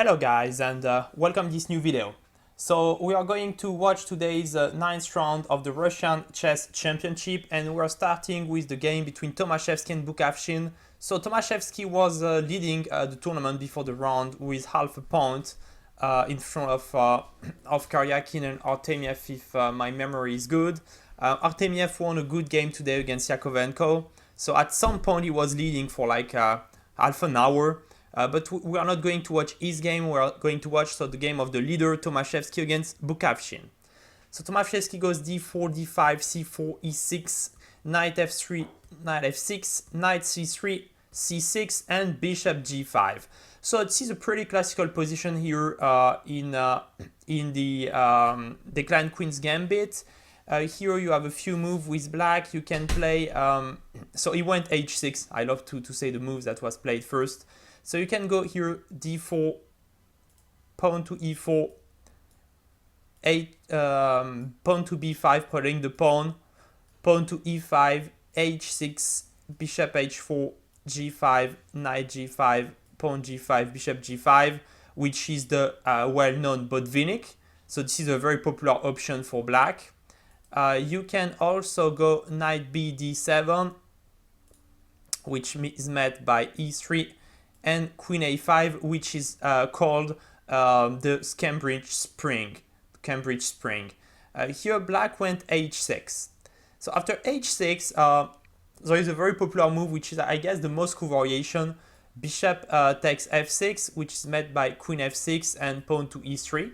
Hello guys and welcome to this new video. So we are going to watch today's ninth round of the Russian Chess Championship, and we are starting with the game between Tomashevsky and Bukavshin. So Tomashevsky was leading the tournament before the round with half a point in front of Karyakin and Artemiev, if my memory is good. Artemiev won a good game today against Yakovenko. So at some point he was leading for like half an hour. But we are not going to watch his game, we are going to watch the game of the leader Tomashevsky against Bukavshin. So Tomashevsky goes d4, d5, c4, e6, knight f3, knight f6, knight c3, c6, and bishop g5. So this is a pretty classical position here in the Declined Queen's Gambit. Here you have a few moves with black. You can play, so he went h6. I love to say the moves that was played first. So you can go here d4, pawn to e4, pawn to b5, putting the pawn to e5, h6, bishop h4, g5, knight g5, pawn g5, bishop g5, which is the well-known Botvinnik. So this is a very popular option for black. You can also go knight b d7, which is met by e3, and queen a5, which is called the Cambridge Spring. Here black went h6. So after h6, there is a very popular move, which is, I guess, the Moscow variation. Bishop takes f6, which is met by queen f6 and pawn to e3.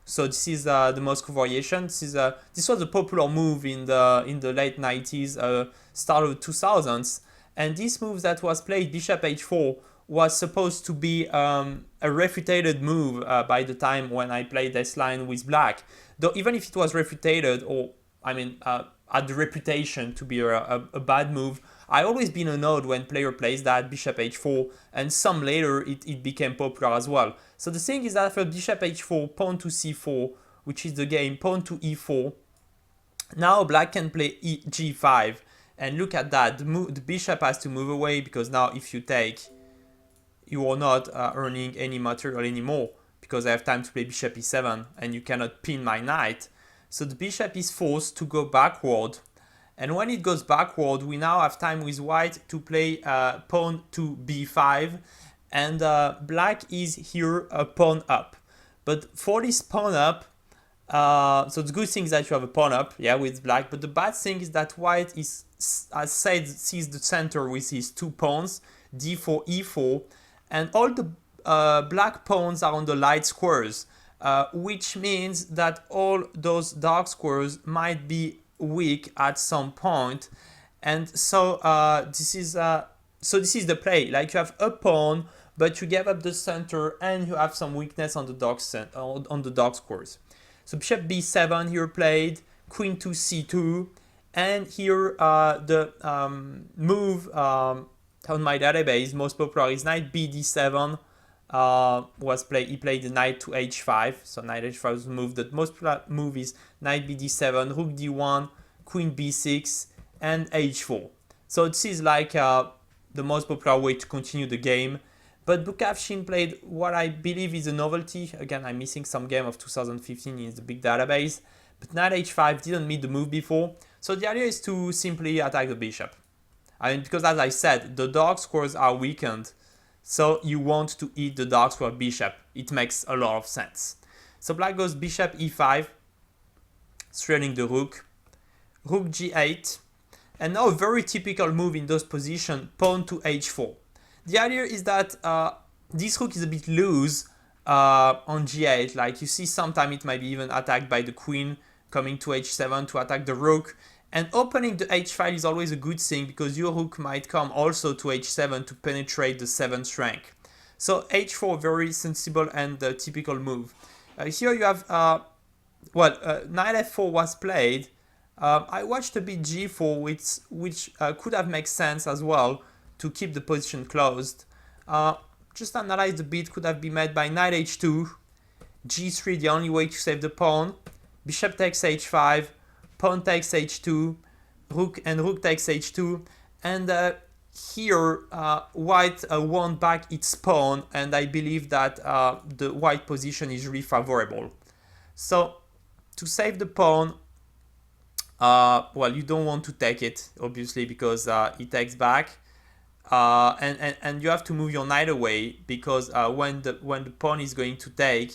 So this is the Moscow variation. This was a popular move in the late 90s, start of 2000s. And this move that was played, bishop h4, was supposed to be a refuted move by the time when I played this line with black. Though even if it was refuted, or I mean had the reputation to be a bad move, I always been annoyed when player plays that bishop h4, and some later it became popular as well. So the thing is that after bishop h4, pawn to c4, which is the game, pawn to e4, now black can play g5, and look at that, the bishop has to move away, because now if you take, you are not earning any material anymore, because I have time to play bishop e7 and you cannot pin my knight. So the bishop is forced to go backward, and when it goes backward, we now have time with white to play pawn to b5, and black is here a pawn up. But for this pawn up, so the good thing is that you have a pawn up, yeah, with black, but the bad thing is that white is, as said, sees the center with his two pawns, d4, e4, and all the black pawns are on the light squares, which means that all those dark squares might be weak at some point. And so this is the play. Like you have a pawn, but you give up the center, and you have some weakness on the dark squares. So bishop b7 here played, queen to c2, and here the move on my database most popular is knight b d7. He played the knight to h5, so knight h5 was moved. The most popular move is knight b d7, rook d1, queen b6, and h4. So this is like the most popular way to continue the game. But Bukavshin played what I believe is a novelty. Again, I'm missing some game of 2015 in the big database. But knight h5 didn't meet the move before. So the idea is to simply attack the bishop. I mean, because as I said, the dark squares are weakened. So you want to eat the dark square bishop. It makes a lot of sense. So black goes bishop e5, threatening the rook. Rook g8. And now a very typical move in those positions, pawn to h4. The idea is that this rook is a bit loose on g8. Like you see, sometimes it might be even attacked by the queen, coming to h7 to attack the rook. And opening the h file is always a good thing, because your rook might come also to h7 to penetrate the 7th rank. So h4, very sensible and typical move. Here you have, knight f4 was played. I watched a bit g4, which could have made sense as well to keep the position closed. Just analyze the bit, could have been made by knight h2, g3, the only way to save the pawn, bishop takes h5, pawn takes h2, rook takes h2, and here white won back its pawn, and I believe that the white position is really favorable. So to save the pawn, well, you don't want to take it, obviously, because it takes back. And you have to move your knight away, because when the pawn is going to take,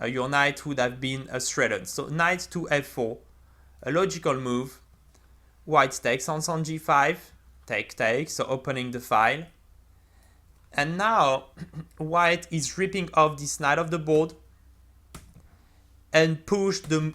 your knight would have been threatened. So knight to f4, a logical move. White takes on g5, take, so opening the file. And now white is ripping off this knight of the board and push the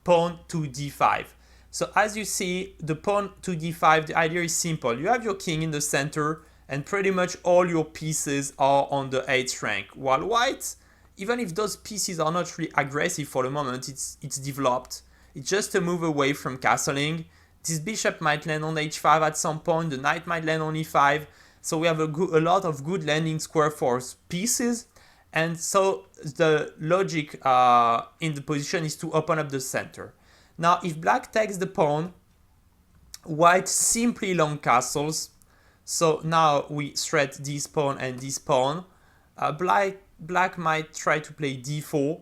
pawn to d5. So as you see, the pawn to d5, the idea is simple. You have your king in the center, and pretty much all your pieces are on the 8th rank. While white, even if those pieces are not really aggressive for the moment, it's developed. It's just a move away from castling. This bishop might land on h5 at some point, the knight might land on e5. So we have a lot of good landing square for pieces. And so the logic in the position is to open up the center. Now, if black takes the pawn, white simply long castles. So now we threat this pawn and this pawn. Black might try to play d4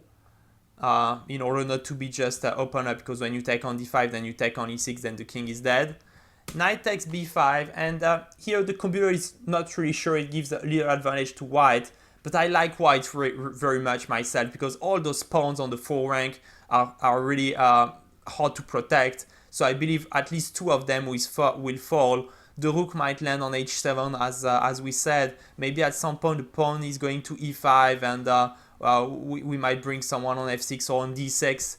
in order not to be just open up, because when you take on d5, then you take on e6, then the king is dead. Knight takes b5, and here the computer is not really sure. It gives a little advantage to white, but I like white very much myself, because all those pawns on the 4th rank are really hard to protect. So I believe at least 2 of them will fall. The rook might land on h7, as we said. Maybe at some point the pawn is going to e5, and we might bring someone on f6 or on d6.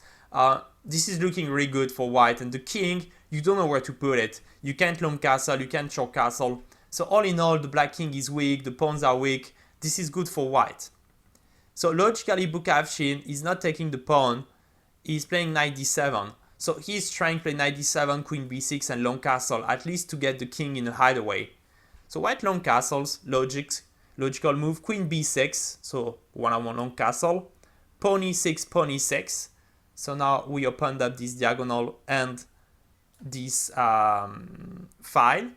This is looking really good for white. And the king, you don't know where to put it. You can't long castle, you can't short castle. So all in all, the black king is weak, the pawns are weak. This is good for white. So logically, Bukavshin is not taking the pawn. He's playing knight d7. So he's trying to play knight d7, queen b6, and long castle, at least to get the king in a hideaway. So white long castles, logical move, queen b6, so one-on-one long castle, pawn e6, pawn e6. So now we opened up this diagonal and this file.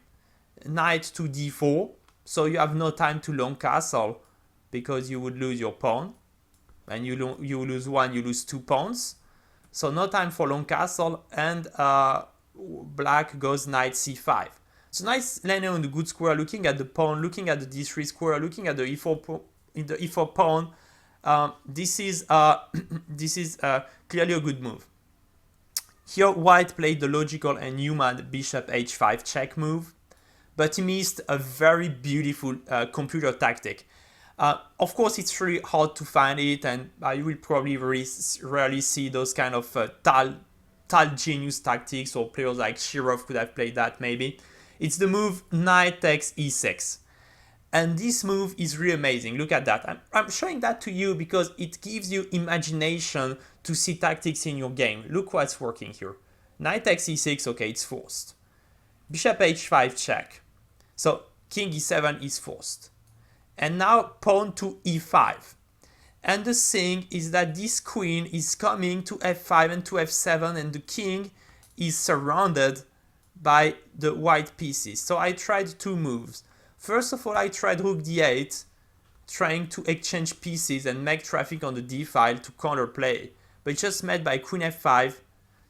Knight to d4, so you have no time to long castle, because you would lose your pawn. And you lose one, you lose 2 pawns. So no time for long castle, and black goes knight c5. So knight landing on the good square, looking at the pawn, looking at the d3 square, looking at the e4 pawn. This is clearly a good move. Here white played the logical and human bishop h5 check move, but he missed a very beautiful computer tactic. Of course, it's really hard to find it, and you will probably rarely see those kind of Tal genius tactics, or players like Shirov could have played that maybe. It's the move knight takes e6. And this move is really amazing. Look at that. I'm showing that to you because it gives you imagination to see tactics in your game. Look what's working here. Knight takes e6, okay, it's forced. Bishop h5 check. So king e7 is forced. And now pawn to e5. And the thing is that this queen is coming to f5 and to f7, and the king is surrounded by the white pieces. So I tried 2 moves. First of all, I tried rook d8, trying to exchange pieces and make traffic on the d file to counterplay. But just met by queen f5,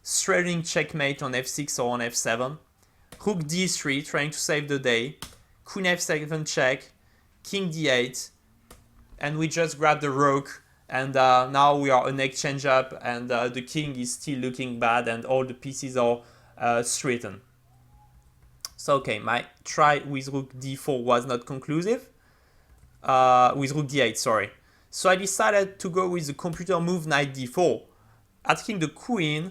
threatening checkmate on f6 or on f7. Rook d3, trying to save the day. Queen f7 check, king d8, and we just grab the rook, and now we are an exchange up, and the king is still looking bad, and all the pieces are straightened. So okay, my try with rook d4 was not conclusive. With rook d8, sorry. So I decided to go with the computer move knight d4, attacking the queen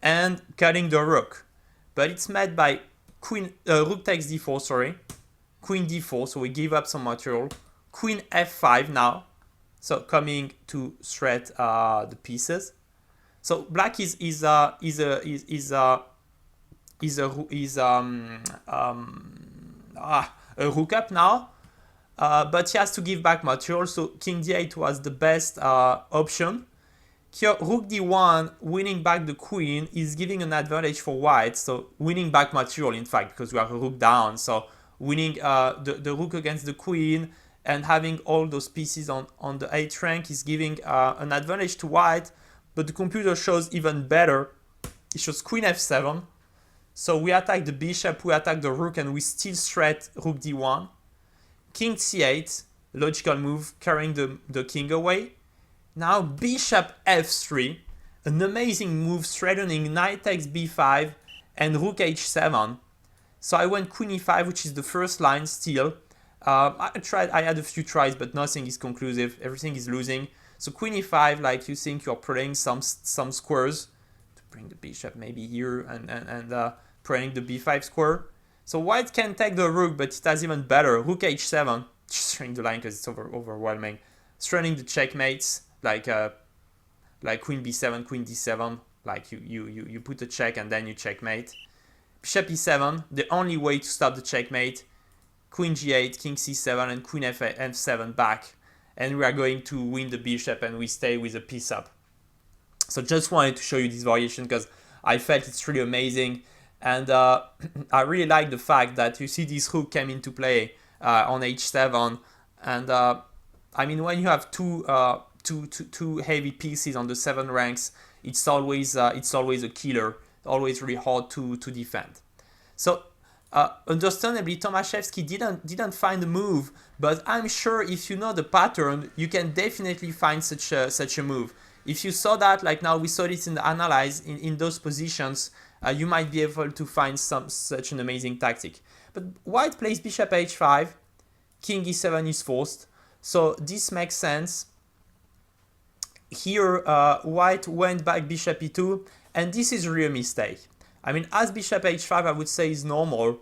and cutting the rook. But it's met by rook takes d4, sorry. Queen d4, so we give up some material. Queen f5 now, so coming to threat the pieces. So black is a rook up now, but he has to give back material. So king d8 was the best option. Here, rook d1, winning back the queen, is giving an advantage for white. So winning back material, in fact, because we have a rook down. So winning the rook against the queen and having all those pieces on the 8th rank is giving an advantage to white. But the computer shows even better. It shows queen f7. So we attack the bishop, we attack the rook, and we still threat rook d1. King c8, logical move, carrying the king away. Now bishop f3, an amazing move threatening knight takes b5 and rook h7. So I went queen e5, which is the first line still. I had a few tries, but nothing is conclusive. Everything is losing. So queen e5, like you think you're playing some squares to bring the bishop maybe here and playing the b5 square. So white can take the rook, but it has even better. Rook h7, just showing the line because it's overwhelming. Threatening the checkmates, like queen b7, queen d7. Like you put a check and then you checkmate. Bishop e7, the only way to stop the checkmate. Queen g8, king c7, and queen f7 back. And we are going to win the bishop and we stay with a piece up. So just wanted to show you this variation because I felt it's really amazing. And I really like the fact that you see this rook came into play on h7. And I mean, when you have two heavy pieces on the 7 ranks, it's always a killer. Always really hard to defend. So understandably, Tomashevsky didn't find a move, but I'm sure if you know the pattern, you can definitely find such a move. If you saw that, like now we saw it in the analyze in those positions, you might be able to find such an amazing tactic. But white plays bishop h5, king e7 is forced, so this makes sense. Here, white went back bishop e2, and this is really a mistake. I mean, as bishop h5, I would say is normal.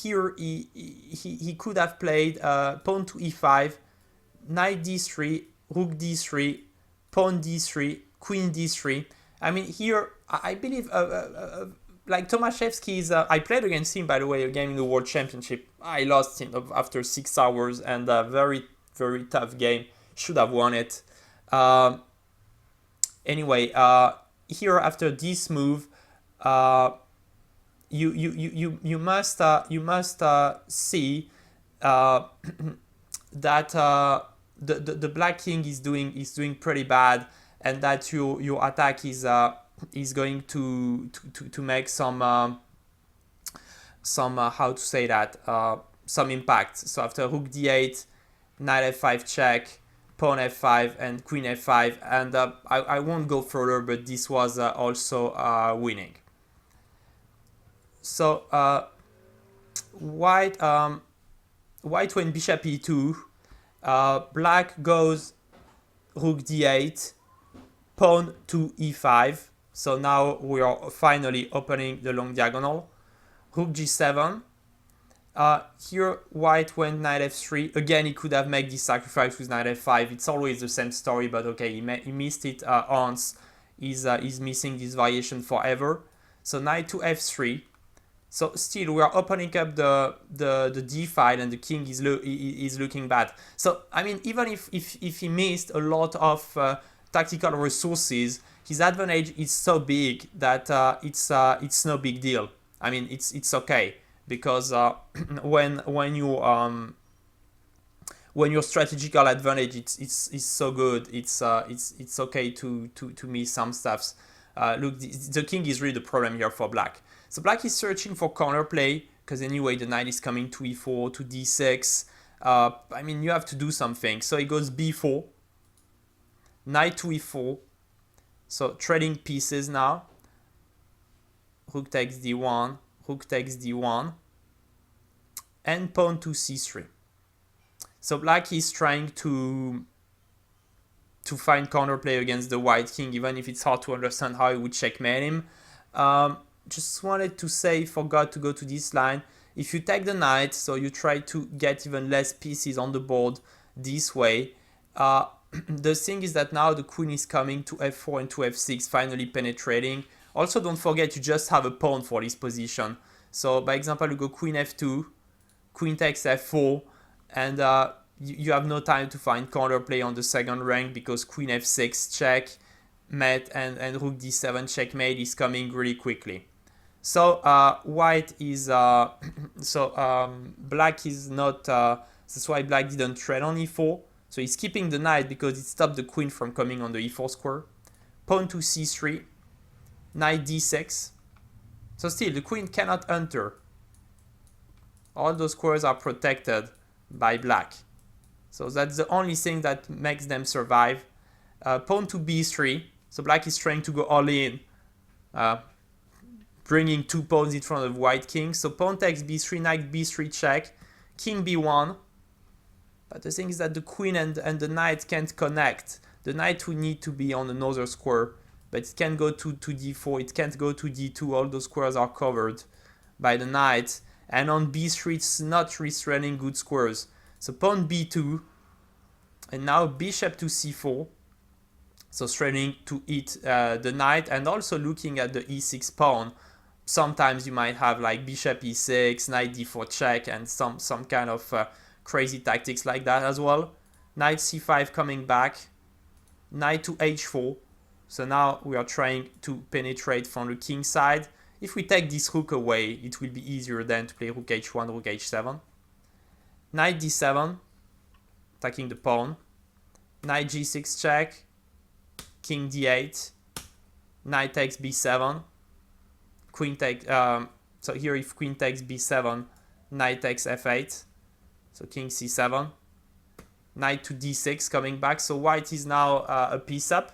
Here, he could have played pawn to e5, knight d3, rook d3, pawn d3, queen d3. I mean, here, I believe, like Tomashevsky is, I played against him, by the way, a game in the World Championship. I lost him after 6 hours, and a very, very tough game. Should have won it. Anyway, here after this move, you must see that the black king is doing pretty bad, and that your attack is going to make some how to say that, some impact. So after rook d8, knight f5 check, pawn f5 and queen f5, and I won't go further, but this was also winning. So white went bishop e2, black goes rook d8, pawn to e5. So now we are finally opening the long diagonal. Rook g7. Here white went knight f3. Again, he could have made this sacrifice with knight f5. It's always the same story, but okay, he missed it once. He's missing this variation forever. So knight to f3. So still we are opening up the d file, and the king is looking bad. So I mean, even if he missed a lot of tactical resources, his advantage is so big that it's no big deal. I mean, it's okay. Because when your strategical advantage it's so good, it's okay to miss some stuffs. Look, the king is really the problem here for black. So black is searching for counterplay because anyway the knight is coming to e4, to d6. I mean, you have to do something. So he goes b4, knight to e4. So trading pieces now. Rook takes d1. Rook takes d1, and pawn to c3. So black is trying to find counterplay against the white king, even if it's hard to understand how he would checkmate him. Just wanted to say, forgot to go to this line. If you take the knight, so you try to get even less pieces on the board this way. The thing is that now the queen is coming to f4 and to f6, finally penetrating. Also, don't forget you just have a pawn for this position. So, by example, you go queen f2, queen takes f4, and you have no time to find counterplay on the second rank because queen f6 check, met, and rook d7 checkmate is coming really quickly. So white is black is not, that's why black didn't trade on e4. So he's keeping the knight because it stopped the queen from coming on the e4 square. Pawn to c3, knight d6. So still the queen cannot enter. All those squares are protected by black. So that's the only thing that makes them survive. Pawn to b3. So black is trying to go all in, bringing 2 pawns in front of white king. So pawn takes b3, knight b3 check, king b1. But the thing is that the queen and the knight can't connect. The knight will need to be on another square, but it can't go to d4, it can't go to d2. All those squares are covered by the knight. And on b3, it's not restraining good squares. So pawn b2, and now bishop to c4. So straining to hit the knight, and also looking at the e6 pawn. Sometimes you might have like bishop e6, knight d4 check, and some kind of crazy tactics like that as well. Knight c5 coming back, knight to h4. So now we are trying to penetrate from the king side. If we take this rook away, it will be easier then to play rook h1, rook h7. Knight d7, attacking the pawn. Knight g6 check, king d8, knight takes b7, queen takes, so here if queen takes b7, knight takes f8, so king c7, knight to d6 coming back, so white is now a piece up.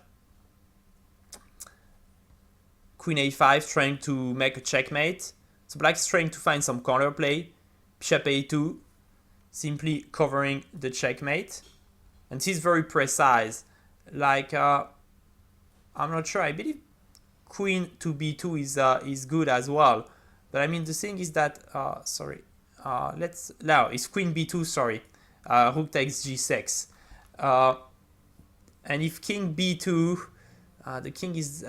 Queen a5 trying to make a checkmate, so black is trying to find some counterplay. Bishop a2, simply covering the checkmate, and this is very precise, like I'm not sure, I believe queen to b2 is good as well, but I mean the thing is that it's queen b2, sorry, rook takes g6, and if king b2, the king is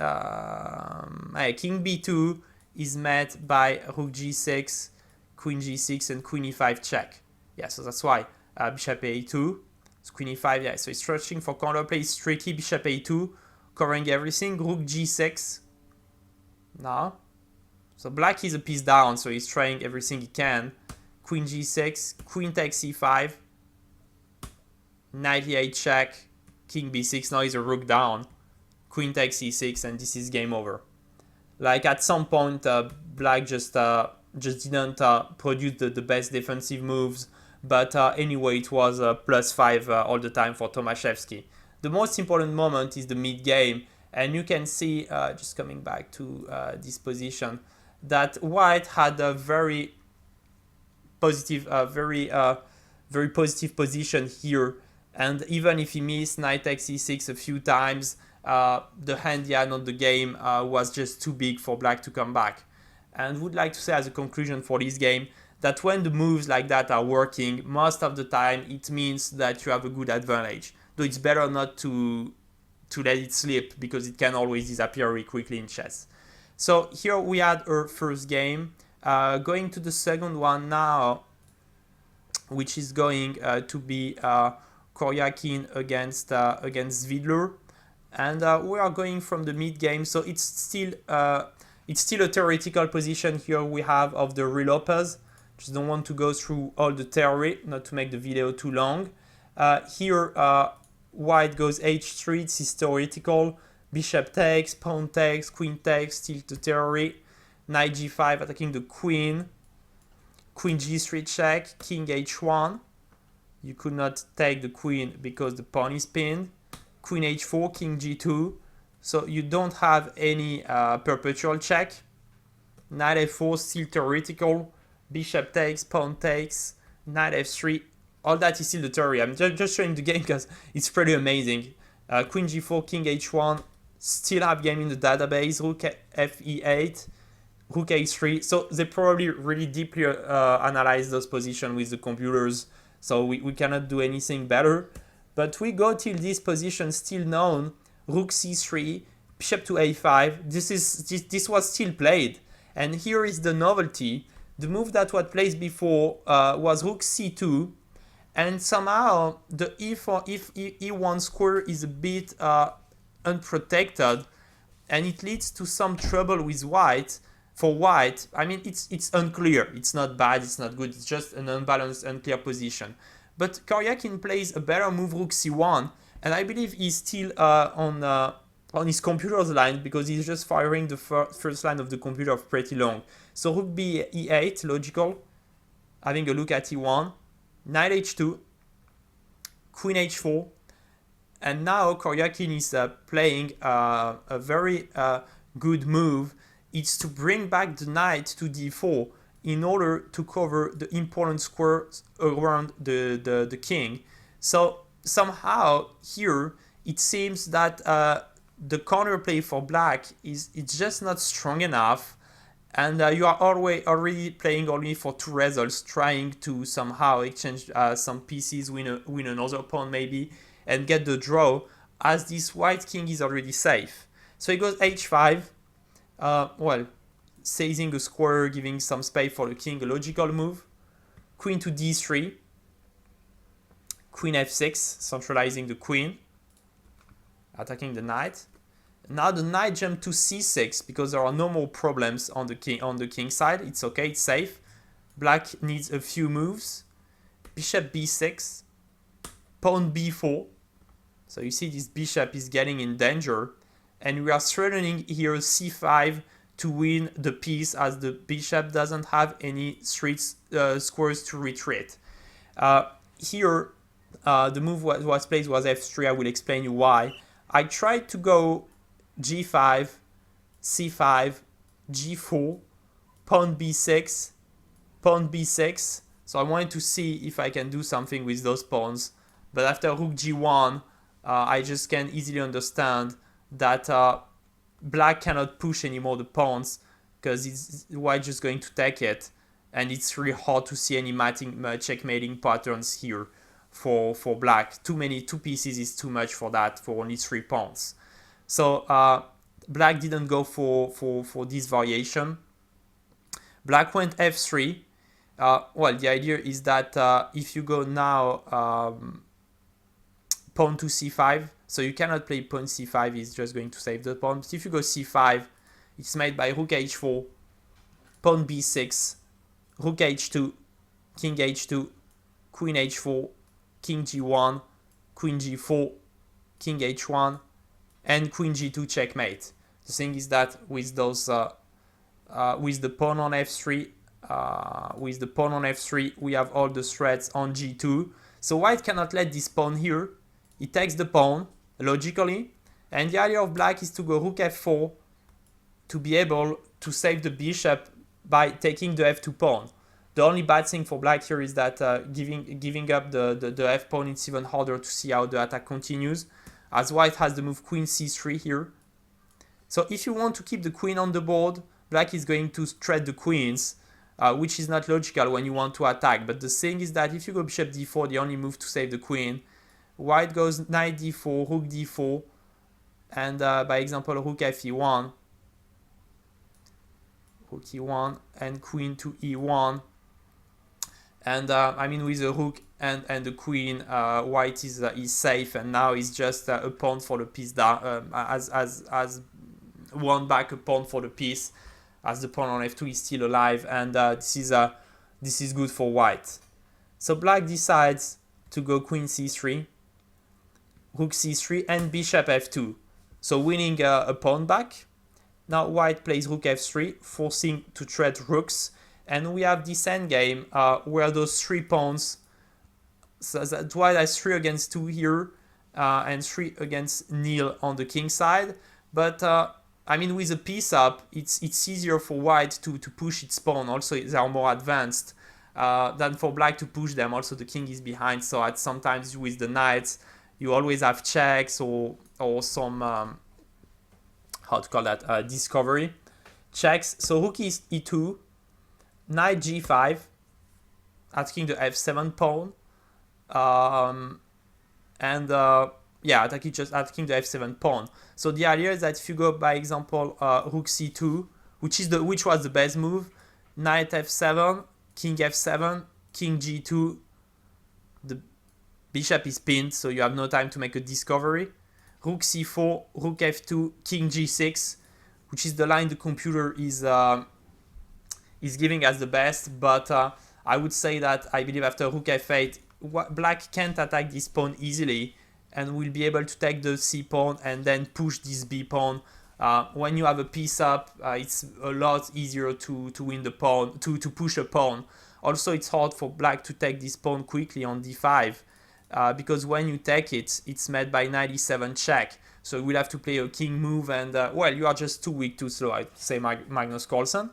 king b2 is met by rook g6, queen g6, and queen e5 check. Yeah, so that's why bishop a2, so queen e5. Yeah, so it's searching for counterplay. It's tricky. Bishop a2, covering everything. Rook g6. Now, so black is a piece down, so he's trying everything he can. Queen g6, queen takes c5, knight e8 check, king b6. Now he's a rook down. Queen takes e6, and this is game over. Like at some point, black just didn't produce the best defensive moves, but anyway, it was +5 all the time for Tomashevsky. The most important moment is the mid game, and you can see, just coming back to this position, that white had a very positive, very positive position here, and even if he missed knight takes e6 a few times, the hand he had on the game was just too big for black to come back. And would like to say as a conclusion for this game that when the moves like that are working, most of the time it means that you have a good advantage. Though it's better not to let it slip, because it can always disappear very quickly in chess. So here we had our first game. Going to the second one now, which is going to be Koryakin against Zvidler. And we are going from the mid game, so it's still a theoretical position here we have of the relopers. Just don't want to go through all the theory, not to make the video too long. Here white goes h3, this is theoretical. Bishop takes, pawn takes, queen takes, still the theory. Knight g5 attacking the queen. Queen g3 check, king h1. You could not take the queen because the pawn is pinned. Queen h4, king g2. So you don't have any perpetual check. Knight f4, still theoretical. Bishop takes, pawn takes, knight f3. All that is still the theory. I'm just showing the game because it's pretty amazing. Queen g4, king h1. Still have game in the database. Rook fe8, rook a3. So they probably really deeply analyze those positions with the computers. So we cannot do anything better. But we go till this position still known. Rook c3, bishop to a5. This was still played. And here is the novelty. The move that was played before was rook c2. And somehow the e1 square is a bit unprotected, and it leads to some trouble with white. For white, I mean, it's unclear. It's not bad, it's not good, it's just an unbalanced, unclear position. But Koryakin plays a better move, rook c1, and I believe he's still on his computer's line, because he's just firing the first line of the computer pretty long. So rook b e8, logical, having a look at e1, knight h2, queen h4, and now Koryakin is playing a very good move. It's to bring back the knight to d4 in order to cover the important squares around the king. So somehow here it seems that the counterplay for black it's just not strong enough, and you are already playing only for 2 results, trying to somehow exchange some pieces, win another pawn maybe, and get the draw, as this white king is already safe. So he goes h5. Well, seizing a square, giving some space for the king, a logical move. Queen to d3. Queen f6, centralizing the queen, attacking the knight. Now the knight jumped to c6 because there are no more problems on the king side. It's okay, it's safe. Black needs a few moves. Bishop b6, pawn b4. So you see this bishop is getting in danger. And we are threatening here c5 to win the piece, as the bishop doesn't have any squares to retreat. Here, the move was played was f3. I will explain you why. I tried to go g5, c5, g4, pawn b6, pawn b6. So I wanted to see if I can do something with those pawns. But after rook g1, I just can easily understand that black cannot push anymore the pawns, because white just going to take it, and it's really hard to see any checkmating patterns here for black. Two pieces is too much for that, for only 3 pawns. So black didn't go for this variation. Black went f3. Well, the idea is that if you go now pawn to c5, so you cannot play pawn c5, it's just going to save the pawn. But if you go c5, it's made by rook h4, pawn b6, rook h2, king h2, queen h4, king g1, queen g4, king h1, and queen g2 checkmate. The thing is that with those with the pawn on f3, we have all the threats on g2. So white cannot let this pawn here. He takes the pawn logically, and the idea of black is to go rook f4 to be able to save the bishop by taking the f2 pawn. The only bad thing for black here is that giving up the f pawn, it's even harder to see how the attack continues, as white has the move queen c3 here. So if you want to keep the queen on the board, black is going to thread the queens, which is not logical when you want to attack. But the thing is that if you go bishop d4, the only move to save the queen, white goes knight d4, rook d4, and by example rook fe1, rook e1, and queen to e1. And I mean, with the rook and the queen, white is safe, and now it's just a pawn for the piece down, as won back a pawn for the piece, as the pawn on f2 is still alive, and this is good for white. So black decides to go queen c3, rook c3, and bishop f2, so winning a pawn back. Now white plays rook f3, forcing to thread rooks, and we have this endgame where those 3 pawns, so that white has 3 against 2 here, and 3 against nil on the king side. But I mean, with a piece up, it's easier for white to push its pawn. Also, they are more advanced than for black to push them. Also, the king is behind, so at sometimes with the knights, you always have checks or some how to call that, discovery checks. So rook is e2, knight g5, attacking the f7 pawn, and yeah, attacking the f7 pawn. So the idea is that if you go, by example, rook c2, which was the best move, knight f7, king f7, king g2, the bishop is pinned, so you have no time to make a discovery. rook c4, rook f2, king g6, which is the line the computer is giving as the best, but I would say that I believe after rook f8, black can't attack this pawn easily and will be able to take the c pawn and then push this b pawn. When you have a piece up, it's a lot easier to win the pawn, to push a pawn. Also, it's hard for black to take this pawn quickly on d5, because when you take it, it's met by knight e7 check. So you will have to play a king move, and well, you are just too weak, too slow, I'd say Magnus Carlsen.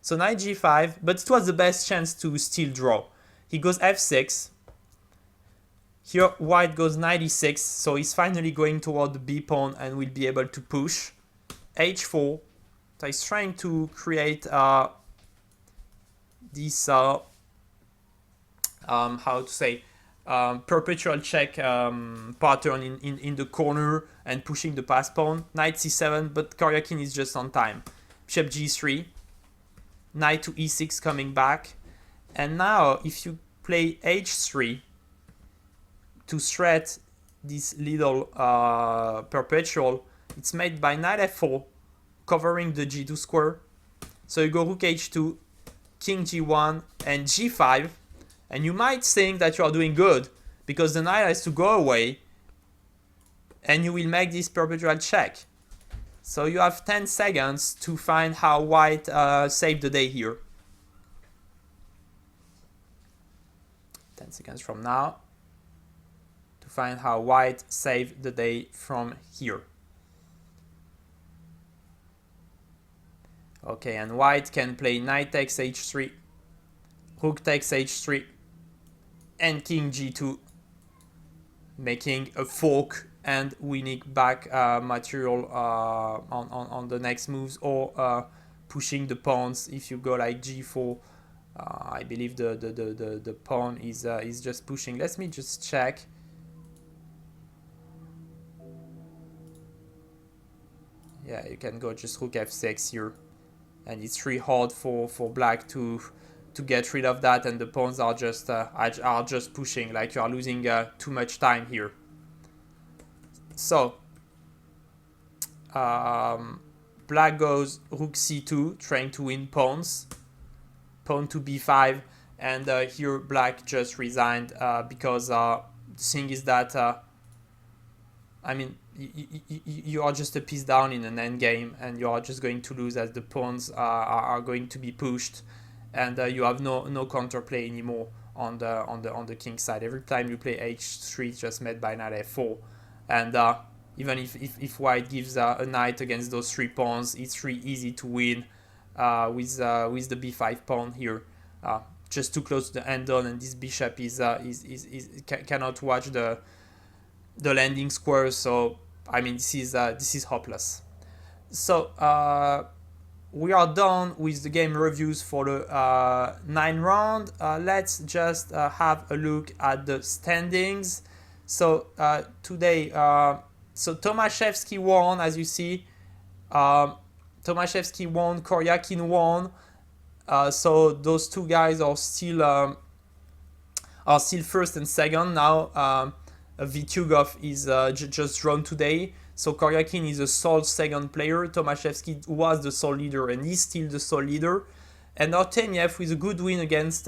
So knight g5, but it was the best chance to still draw. He goes f6. Here, white goes knight e6, so he's finally going toward the b pawn and will be able to push. h4, so he's trying to create this, how to say, perpetual check pattern in the corner and pushing the pass pawn. Knight c7, but Karyakin is just on time. Bishop g3, knight to e6 coming back. And now if you play h3 to threat this little perpetual, it's made by knight f4, covering the g2 square. So you go rook h2, king g1, and g5. And you might think that you are doing good, because the knight has to go away, and you will make this perpetual check. So you have 10 seconds to find how white saved the day here. 10 seconds from now to find how white saved the day from here. Okay, and white can play knight takes h3, rook takes h3, and king g2, making a fork and winning back material on the next moves, or pushing the pawns. If you go like g4, I believe the pawn is just pushing. Let me just check. Yeah, you can go just rook f6 here, and it's really hard for black to get rid of that, and the pawns are just pushing, like you are losing too much time here. So black goes rook c2, trying to win pawns, pawn to b5, and here black just resigned because the thing is that I mean, you are just a piece down in an endgame, and you are just going to lose as the pawns are going to be pushed, and you have no counterplay anymore on the king side. Every time you play h3, it's just met by knight f4, and even if white gives a knight against those three pawns, it's really easy to win with the b5 pawn here. Just too close to the end on, and this bishop cannot watch the landing square. So I mean, this is hopeless. So we are done with the game reviews for the 9 round. Let's just have a look at the standings. So today, so Tomashevsky won, as you see. Tomashevsky won, Karyakin won. So those two guys are still first and second now. Vityugov is just drawn today. So Karyakin is the sole second player. Tomashevsky was the sole leader, and he's still the sole leader. And Artemiev, with a good win against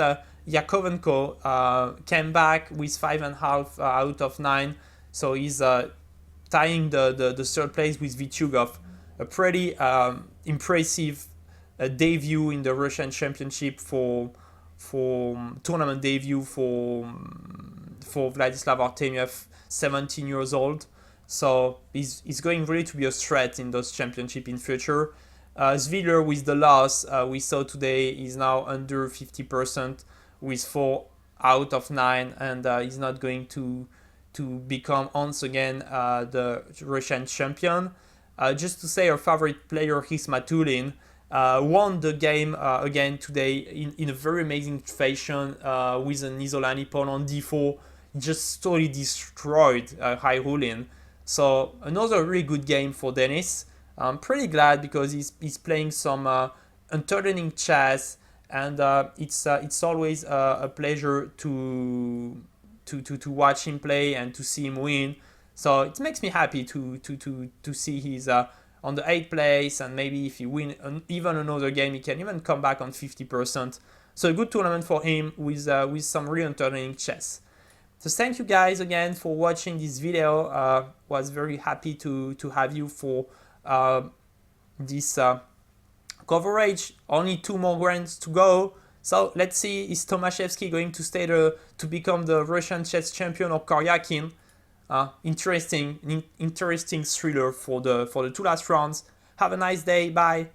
Yakovenko, came back with 5.5 out of 9. So he's tying the third place with Vityugov. A pretty impressive debut in the Russian Championship for tournament debut for Vladislav Artemiev, 17 years old. So he's going really to be a threat in those championships in future. Zviller, with the loss we saw today, is now under 50% with 4 out of 9, and he's not going to become once again the Russian champion. Just to say, our favorite player, Hismatulin, won the game again today in a very amazing fashion with an Isolani pawn on d4. Just totally destroyed Hairulin. So another really good game for Denis. I'm pretty glad, because he's playing some entertaining chess, and it's always a pleasure to watch him play and to see him win. So it makes me happy to see he's on the 8th place, and maybe if he win even another game, he can even come back on 50%. So a good tournament for him with some real entertaining chess. So thank you guys again for watching this video. Was very happy to have you for this coverage. Only 2 more grands to go. So let's see, is Tomashevsky going to stay to become the Russian chess champion, or Koryakin? Interesting thriller for the 2 last rounds. Have a nice day. Bye.